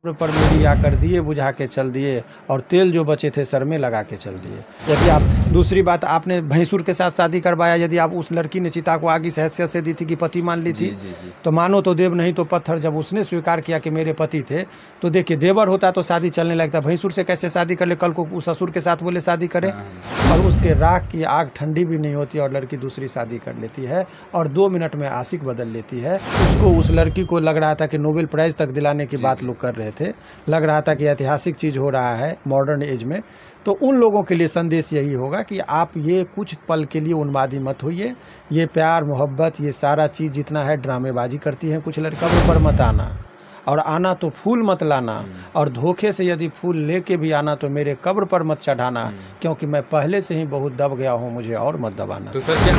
पर मेरी आकर दिए बुझा के चल दिए और तेल जो बचे थे सर में लगा के चल दिए। यदि आप दूसरी बात, आपने भैंसुर के साथ शादी करवाया, यदि आप उस लड़की ने चिता को आग इस हैसियत से दी थी कि पति मान ली थी, तो मानो तो देव नहीं तो पत्थर। जब उसने स्वीकार किया कि मेरे पति थे, तो देखिए देवर होता तो शादी चलने लगता। भैंसुर से कैसे शादी कर ले, कल को उस ससुर के साथ बोले शादी करे। और उसके राख की आग ठंडी भी नहीं होती और लड़की दूसरी शादी कर लेती है और 2 मिनट में आशिक बदल लेती है। उसको, उस लड़की को लग रहा था कि नोबेल प्राइज़ तक दिलाने की बात लोग कर रहे थे, लग रहा था कि ऐतिहासिक चीज़ हो रहा है मॉडर्न एज में। तो उन लोगों के लिए संदेश यही होगा कि आप ये कुछ पल के लिए उन्मादी मत होइए। ये प्यार मोहब्बत ये सारा चीज़ जितना है ड्रामेबाजी करती हैं कुछ लड़का, पर मत आना, और आना तो फूल मत लाना, और धोखे से यदि फूल लेके भी आना तो मेरे कब्र पर मत चढ़ाना, क्योंकि मैं पहले से ही बहुत दब गया हूँ, मुझे और मत दबाना। तो सर, क्या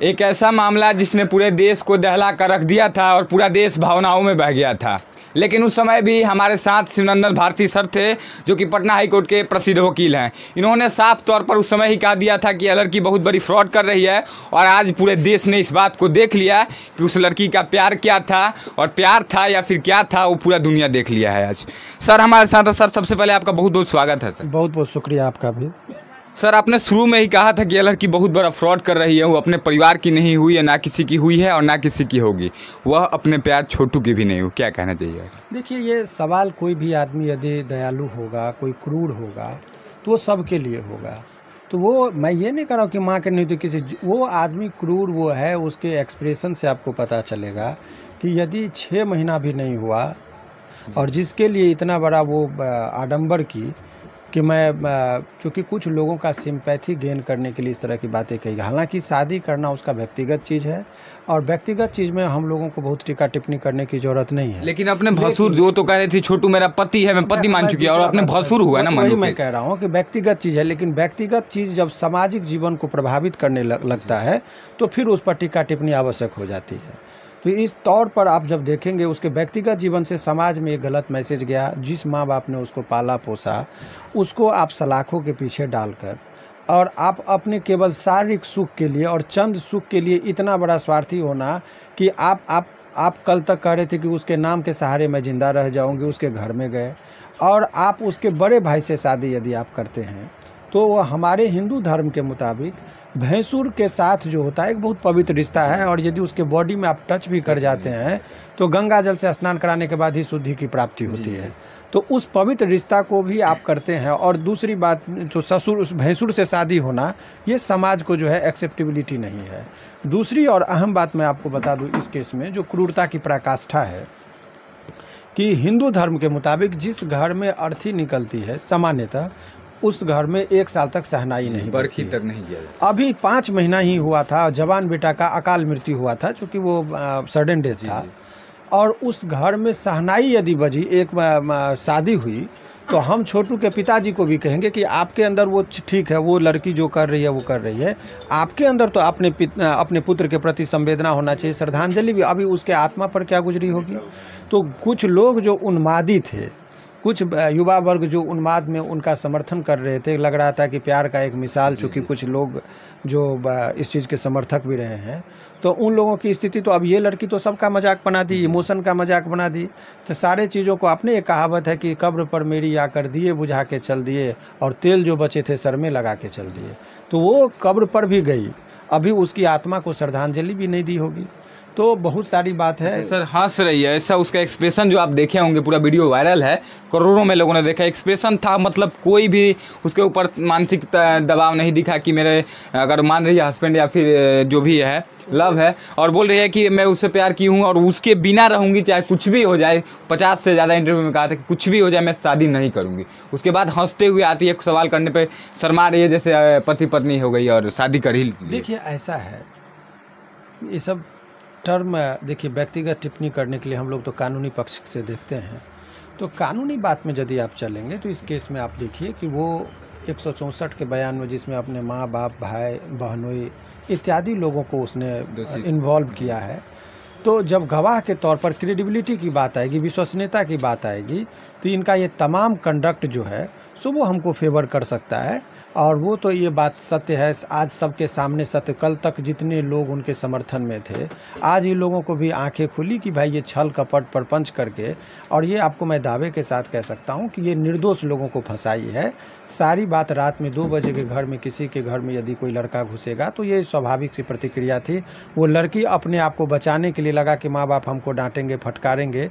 एक ऐसा मामला जिसने पूरे देश को दहला कर रख दिया था और पूरा देश भावनाओं में बह गया था, लेकिन उस समय भी हमारे साथ शिवनंदन भारती सर थे, जो कि पटना हाई कोर्ट के प्रसिद्ध वकील हैं। इन्होंने साफ तौर पर उस समय ही कह दिया था कि यह लड़की बहुत बड़ी फ्रॉड कर रही है, और आज पूरे देश ने इस बात को देख लिया कि उस लड़की का प्यार क्या था, और प्यार था या फिर क्या था वो पूरा दुनिया देख लिया है आज। सर हमारे साथ है। सर सबसे पहले आपका बहुत बहुत स्वागत है। सर बहुत बहुत शुक्रिया आपका भी। सर आपने शुरू में ही कहा था कि यह लड़की बहुत बड़ा फ्रॉड कर रही है, वो अपने परिवार की नहीं हुई है, ना किसी की हुई है और ना किसी की होगी, वह अपने प्यार छोटू की भी नहीं हुई। क्या कहना चाहिए? देखिए, ये सवाल, कोई भी आदमी यदि दयालु होगा, कोई क्रूर होगा, तो वो सबके लिए होगा। तो वो, मैं ये नहीं कह रहा हूँ कि माँ के नहीं तो किसी, वो आदमी क्रूर वो है, उसके एक्सप्रेशन से आपको पता चलेगा कि यदि 6 महीना भी नहीं हुआ, और जिसके लिए इतना बड़ा वो आडंबर की कि मैं, चूँकि कुछ लोगों का सिंपैथी गेन करने के लिए इस तरह की बातें कही। हालांकि शादी करना उसका व्यक्तिगत चीज़ है, और व्यक्तिगत चीज़ में हम लोगों को बहुत टीका टिप्पणी करने की जरूरत नहीं है। लेकिन अपने भसुर जो तो कह रही थी छोटू मेरा पति है, मैं पति मान चुकी है, और अपने भसुर हुआ ना वही मैं कह रहा हूँ कि व्यक्तिगत चीज़ है, लेकिन व्यक्तिगत चीज़ जब सामाजिक जीवन को प्रभावित करने लगता है तो फिर उस पर टीका टिप्पणी आवश्यक हो जाती है। तो इस तौर पर आप जब देखेंगे, उसके व्यक्तिगत जीवन से समाज में एक गलत मैसेज गया। जिस माँ बाप ने उसको पाला पोसा, उसको आप सलाखों के पीछे डालकर, और आप अपने केवल शारीरिक सुख के लिए और चंद सुख के लिए इतना बड़ा स्वार्थी होना कि आप कल तक कह रहे थे कि उसके नाम के सहारे मैं जिंदा रह जाऊंगी, उसके घर में गए, और आप उसके बड़े भाई से शादी यदि आप करते हैं तो वह हमारे हिंदू धर्म के मुताबिक भैंसुर के साथ जो होता है एक बहुत पवित्र रिश्ता है, और यदि उसके बॉडी में आप टच भी कर जाते हैं तो गंगा जल से स्नान कराने के बाद ही शुद्धि की प्राप्ति होती है। तो उस पवित्र रिश्ता को भी आप करते हैं। और दूसरी बात, तो ससुर, उस भैंसुर से शादी होना, ये समाज को जो है एक्सेप्टेबिलिटी नहीं है। दूसरी और अहम बात मैं आपको बता दूँ इस केस में, जो क्रूरता की पराकाष्ठा है कि हिंदू धर्म के मुताबिक जिस घर में अर्थी निकलती है, सामान्यतः उस घर में 1 साल तक सहनाई नहीं बरखी तक नहीं किया। अभी 5 महीना ही हुआ था, जवान बेटा का अकाल मृत्यु हुआ था, क्योंकि वो सडन डेथ था। और उस घर में सहनाई यदि बजी, एक शादी हुई, तो हम छोटू के पिताजी को भी कहेंगे कि आपके अंदर वो ठीक है, वो लड़की जो कर रही है वो कर रही है, आपके अंदर तो अपने पुत्र के प्रति संवेदना होना चाहिए, श्रद्धांजलि भी। अभी उसके आत्मा पर क्या गुजरी होगी। तो कुछ लोग जो उन्मादी थे, कुछ युवा वर्ग जो उन्माद में उनका समर्थन कर रहे थे, लग रहा था कि प्यार का एक मिसाल, चूँकि कुछ लोग जो इस चीज़ के समर्थक भी रहे हैं, तो उन लोगों की स्थिति, तो अब ये लड़की तो सबका मजाक बना दी, इमोशन का मजाक बना दी। तो सारे चीज़ों को, अपने एक कहावत है कि कब्र पर मेरी आकर दिए बुझा के चल दिए और तेल जो बचे थे सर में लगा के चल दिए। तो वो कब्र पर भी गई, अभी उसकी आत्मा को श्रद्धांजलि भी नहीं दी होगी। तो बहुत सारी बात है। सर हंस रही है, ऐसा उसका एक्सप्रेशन जो आप देखे होंगे, पूरा वीडियो वायरल है, करोड़ों में लोगों ने देखा। एक्सप्रेशन था, मतलब कोई भी उसके ऊपर मानसिक दबाव नहीं दिखा कि मेरे, अगर मान रही है हस्बैंड या फिर जो भी है लव है, और बोल रही है कि मैं उससे प्यार की हूँ और उसके बिना रहूँगी, चाहे कुछ भी हो जाए। 50 से ज़्यादा इंटरव्यू में कहा था कि कुछ भी हो जाए मैं शादी नहीं करूँगी। उसके बाद हंसते हुए आती है, सवाल करने पर शर्मा रही है, जैसे पति पत्नी हो गई और शादी कर ही। देखिए, ऐसा है, ये सब टर्म, देखिए, व्यक्तिगत टिप्पणी करने के लिए हम लोग तो कानूनी पक्ष से देखते हैं। तो कानूनी बात में यदि आप चलेंगे तो इस केस में आप देखिए कि वो 164 के बयान में, जिसमें अपने माँ बाप, भाई बहनोई इत्यादि लोगों को उसने इन्वॉल्व किया है, तो जब गवाह के तौर पर क्रेडिबिलिटी की बात आएगी, विश्वसनीयता की बात आएगी, तो इनका ये तमाम कंडक्ट जो है सो वो हमको फेवर कर सकता है। और वो तो ये बात सत्य है, आज सबके सामने सत्य। कल तक जितने लोग उनके समर्थन में थे, आज इन लोगों को भी आंखें खुली कि भाई ये छल कपट परपंच करके, और ये आपको मैं दावे के साथ कह सकता हूँ कि ये निर्दोष लोगों को फंसाई है। सारी बात रात में 2 बजे के घर में किसी के घर में यदि कोई लड़का घुसेगा तो ये स्वाभाविक सी प्रतिक्रिया थी। वो लड़की अपने आप को बचाने के लिए लगा कि माँ बाप हमको डांटेंगे फटकारेंगे,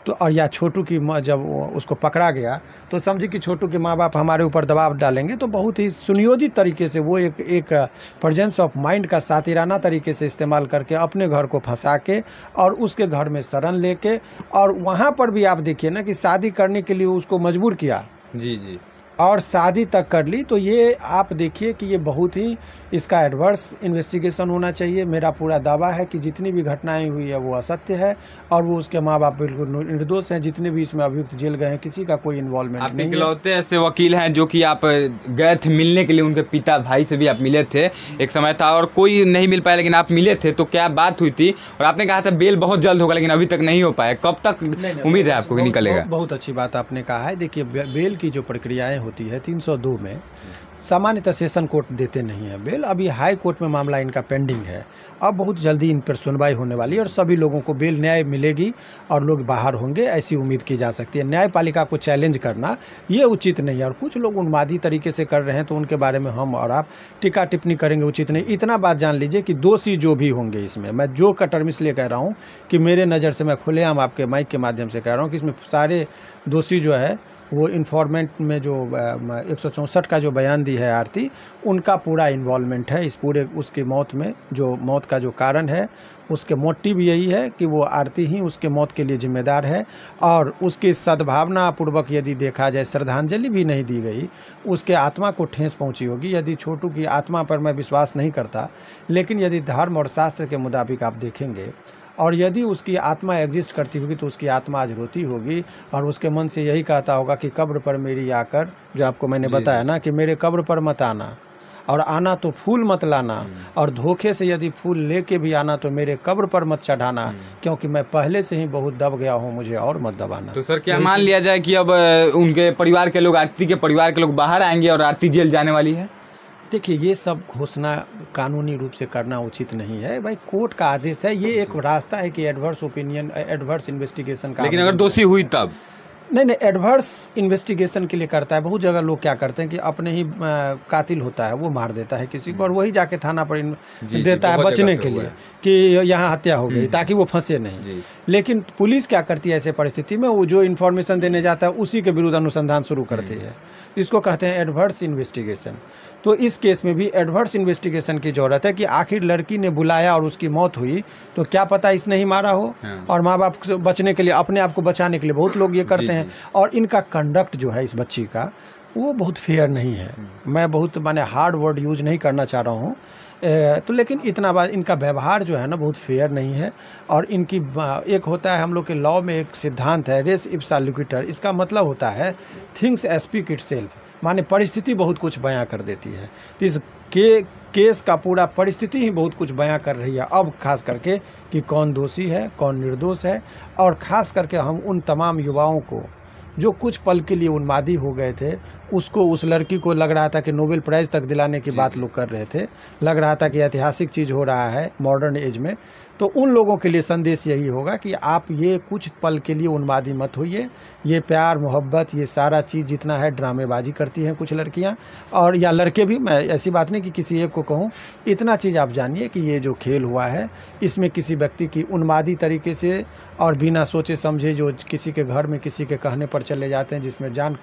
तो और या छोटू की जब उसको पकड़ा गया तो समझी कि छोटू के माँ बाप हमारे ऊपर दबाव डालेंगे, तो बहुत ही सुनियोजित तरीके से वो एक प्रेजेंस ऑफ माइंड का सातिराना तरीके से इस्तेमाल करके अपने घर को फंसा के और उसके घर में शरण लेके, और वहाँ पर भी आप देखिए ना कि शादी करने के लिए उसको मजबूर किया जी जी, और शादी तक कर ली। तो ये आप देखिए कि ये बहुत ही इसका एडवर्स इन्वेस्टिगेशन होना चाहिए। मेरा पूरा दावा है कि जितनी भी घटनाएं हुई है वो असत्य है और वो उसके माँ बाप बिल्कुल निर्दोष हैं। जितने भी इसमें अभियुक्त जेल गए हैं किसी का कोई इन्वॉल्वमेंट नहीं है। आप इकलौते ऐसे वकील हैं जो कि आप गए थे मिलने के लिए, उनके पिता भाई से भी आप मिले थे, एक समय था और कोई नहीं मिल पाया लेकिन आप मिले थे, तो क्या बात हुई थी? और आपने कहा था बेल बहुत जल्द होगा लेकिन अभी तक नहीं हो पाया, कब तक उम्मीद है आपको कि निकलेगा? बहुत अच्छी बात आपने कहा है। देखिए बेल की जो प्रक्रियाएं होती है 302 में सामान्यतः सेशन कोर्ट देते नहीं है बेल। अभी हाई कोर्ट में मामला इनका पेंडिंग है, अब बहुत जल्दी इन पर सुनवाई होने वाली है और सभी लोगों को बेल न्याय मिलेगी और लोग बाहर होंगे, ऐसी उम्मीद की जा सकती है। न्यायपालिका को चैलेंज करना ये उचित नहीं है और कुछ लोग उन्मादी तरीके से कर रहे हैं तो उनके बारे में हम और आप टीका टिप्पणी करेंगे उचित नहीं। इतना बात जान लीजिए कि दोषी जो भी होंगे इसमें, मैं जो का टर्म इसलिए कह रहा हूँ कि मेरे नज़र से मैं खुलेआम आपके माइक के माध्यम से कह रहा हूँ कि इसमें सारे दोषी जो है वो इन्फॉर्मेंट में जो 164 का जो बयान दी है आरती, उनका पूरा इन्वॉल्वमेंट है इस पूरे उसकी मौत में। जो मौत का जो कारण है उसके मोटिव यही है कि वो आरती ही उसके मौत के लिए जिम्मेदार है और उसकी सद्भावना पूर्वक यदि देखा जाए श्रद्धांजलि भी नहीं दी गई, उसके आत्मा को ठेस पहुंची होगी। यदि छोटू की आत्मा पर मैं विश्वास नहीं करता, लेकिन यदि धर्म और शास्त्र के मुताबिक आप देखेंगे और यदि उसकी आत्मा एग्जिस्ट करती होगी तो उसकी आत्मा आज रोती होगी और उसके मन से यही कहता होगा कि कब्र पर मेरी आकर, जो आपको मैंने बताया ना कि मेरे कब्र पर मत आना और आना तो फूल मत लाना, और धोखे से यदि फूल लेके भी आना तो मेरे कब्र पर मत चढ़ाना, क्योंकि मैं पहले से ही बहुत दब गया हूँ, मुझे और मत दबाना। तो सर क्या मान लिया जाए कि अब उनके परिवार के लोग, आरती के परिवार के लोग बाहर आएंगे और आरती जेल जाने वाली है? देखिए ये सब घोषणा कानूनी रूप से करना उचित नहीं है भाई, कोर्ट का आदेश है। ये एक रास्ता है कि एडवर्स ओपिनियन, एडवर्स इन्वेस्टिगेशन का, लेकिन अगर दोषी हुई तब? नहीं, एडवर्स इन्वेस्टिगेशन के लिए करता है। बहुत जगह लोग क्या करते हैं कि अपने ही कातिल होता है वो मार देता है किसी को और वही जाके थाना पर देता है बचने के लिए कि यहाँ हत्या हो गई, ताकि वो फंसे नहीं। लेकिन पुलिस क्या करती है ऐसे परिस्थिति में, वो जो इन्फॉर्मेशन देने जाता है उसी के विरुद्ध अनुसंधान शुरू करती है। इसको कहते हैं एडवर्स इन्वेस्टिगेशन। तो इस केस में भी एडवर्स इन्वेस्टिगेशन की ज़रूरत है कि आखिर लड़की ने बुलाया और उसकी मौत हुई तो क्या पता इसने ही मारा हो, और माँ बाप से बचने के लिए, अपने आप को बचाने के लिए बहुत लोग ये करते हैं। और इनका कंडक्ट जो है इस बच्ची का वो बहुत फेयर नहीं है। मैं बहुत माने हार्ड वर्ड यूज नहीं करना चाह रहा हूँ, तो लेकिन इतना बात, इनका व्यवहार जो है ना बहुत फेयर नहीं है। और इनकी एक होता है हम लोग के लॉ में एक सिद्धांत है रेस इप्सा लोक्यूटर, इसका मतलब होता है थिंग्स स्पीक इटसेल्फ, माने परिस्थिति बहुत कुछ बयां कर देती है। तो इस केस का पूरा परिस्थिति ही बहुत कुछ बयां कर रही है, अब खास करके कि कौन दोषी है कौन निर्दोष है। और ख़ास करके हम उन तमाम युवाओं को जो कुछ पल के लिए उन्मादी हो गए थे, उसको, उस लड़की को लग रहा था कि नोबेल प्राइज़ तक दिलाने की बात लोग कर रहे थे, लग रहा था कि ऐतिहासिक चीज़ हो रहा है मॉडर्न एज में, तो उन लोगों के लिए संदेश यही होगा कि आप ये कुछ पल के लिए उन्मादी मत होइए। ये प्यार मोहब्बत ये सारा चीज़ जितना है ड्रामेबाजी करती हैं कुछ लड़कियां और या लड़के भी, मैं ऐसी बात नहीं कि किसी एक को कहूँ, इतना चीज़ आप जानिए कि ये जो खेल हुआ है इसमें किसी व्यक्ति की उन्मादी तरीके से और बिना सोचे समझे जो किसी के घर में किसी के कहने पर चले जाते हैं, जिसमें जान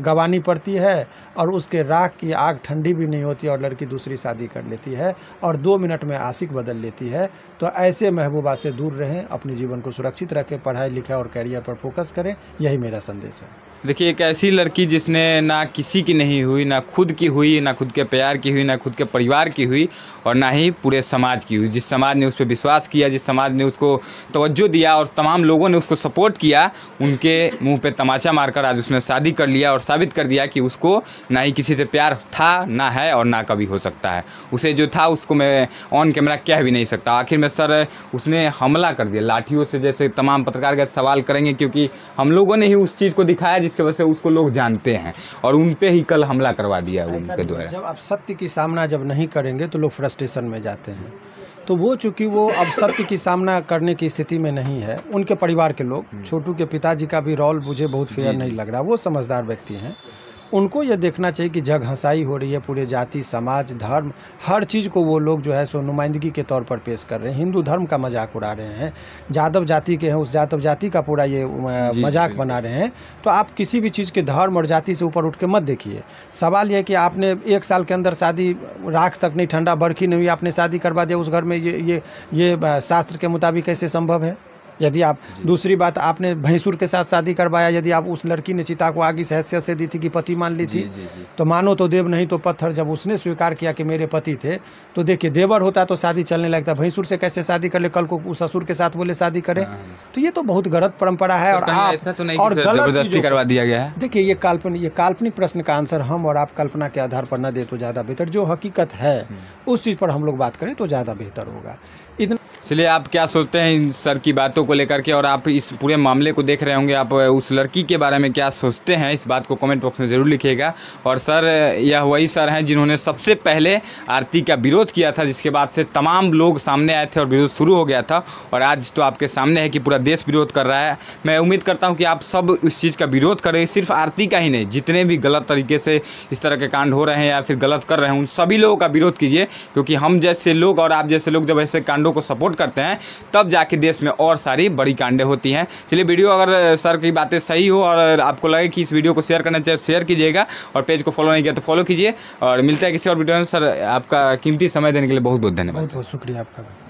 गंवानी पड़ती है और उसके राख की आग ठंडी भी नहीं होती और लड़की दूसरी शादी कर लेती है और 2 मिनट में आशिक बदल लेती है। तो ऐसे महबूबा से दूर रहें, अपने जीवन को सुरक्षित रखें, पढ़ाई लिखाई और कैरियर पर फोकस करें, यही मेरा संदेश है। देखिए, एक ऐसी लड़की जिसने ना किसी की नहीं हुई, ना खुद की हुई, ना खुद के प्यार की हुई, ना खुद के परिवार की हुई, और ना ही पूरे समाज की हुई। जिस समाज ने उस पर विश्वास किया, जिस समाज ने उसको तवज्जो दिया और तमाम लोगों ने उसको सपोर्ट किया, उनके मुंह पे तमाचा मारकर आज उसने शादी कर लिया और साबित कर दिया कि उसको ना ही किसी से प्यार था, ना है और ना कभी हो सकता है। उसे जो था उसको मैं ऑन कैमरा कह भी नहीं सकता। आखिर में सर उसने हमला कर दिया लाठियों से, जैसे तमाम पत्रकार का सवाल करेंगे, क्योंकि हम लोगों ने ही उस चीज़ को दिखाया जिसकी वजह से उसको लोग जानते हैं, और उन पे ही कल हमला करवा दिया उनके द्वारा। जब आप सत्य की सामना जब नहीं करेंगे तो लोग फ्रस्ट्रेशन में जाते हैं। तो वो चूँकि वो अब सत्य की सामना करने की स्थिति में नहीं है, उनके परिवार के लोग, छोटू के पिताजी का भी रोल मुझे बहुत फेयर नहीं लग रहा। वो समझदार व्यक्ति हैं, उनको ये देखना चाहिए कि जग हंसाई हो रही है पूरे जाति, समाज, धर्म, हर चीज़ को वो लोग जो है सो नुमाइंदगी के तौर पर पेश कर रहे हैं। हिंदू धर्म का मजाक उड़ा रहे हैं, यादव जाति के हैं उस यादव जाति का पूरा ये मजाक बना रहे हैं। तो आप किसी भी चीज़ के धर्म और जाति से ऊपर उठ के मत देखिए। सवाल यह कि आपने 1 साल के अंदर शादी, राख तक नहीं ठंडा बरखी नहीं हुई, आपने शादी करवा दिया उस घर में, ये शास्त्र के मुताबिक कैसे संभव है? यदि आप दूसरी बात, आपने भैंसुर के साथ शादी करवाया, यदि आप उस लड़की ने चिता को आगे से हैसियत से दी थी कि पति मान ली थी, तो मानो तो देव नहीं तो पत्थर। जब उसने स्वीकार किया कि मेरे पति थे, तो देखिए देवर होता तो शादी चलने लगता। भैंसुर से कैसे शादी कर ले, कल को ससुर के साथ बोले शादी करे? तो ये तो बहुत गलत परंपरा है। और आप ऐसा तो नहीं और जबरदस्ती करवा दिया गया है। देखिए, ये काल्पनिक प्रश्न का आंसर हम और आप कल्पना के आधार पर न दे तो ज़्यादा बेहतर। जो हकीकत है उस चीज़ पर हम लोग बात करें तो ज़्यादा बेहतर होगा। इतना चलिए, आप क्या सोचते हैं इन सर की बातों को लेकर के, और आप इस पूरे मामले को देख रहे होंगे, आप उस लड़की के बारे में क्या सोचते हैं, इस बात को कमेंट बॉक्स में ज़रूर लिखिएगा। और सर, यह वही सर हैं जिन्होंने सबसे पहले आरती का विरोध किया था, जिसके बाद से तमाम लोग सामने आए थे और विरोध शुरू हो गया था, और आज तो आपके सामने है कि पूरा देश विरोध कर रहा है। मैं उम्मीद करता हूँ कि आप सब इस चीज़ का विरोध करें, सिर्फ आरती का ही नहीं, जितने भी गलत तरीके से इस तरह के कांड हो रहे हैं या फिर गलत कर रहे हैं, उन सभी लोगों का विरोध कीजिए। क्योंकि हम जैसे लोग और आप जैसे लोग जब ऐसे कांडों को सपोर्ट करते हैं, तब जाके देश में और सारी बड़ी कांडें होती हैं। चलिए, वीडियो अगर सर की बातें सही हो और आपको लगे कि इस वीडियो को शेयर करना चाहिए, शेयर कीजिएगा, और पेज को फॉलो नहीं किया तो फॉलो कीजिए। और मिलता है किसी और वीडियो में। सर, आपका कीमती समय देने के लिए बहुत बहुत धन्यवाद। बहुत बहुत शुक्रिया आपका।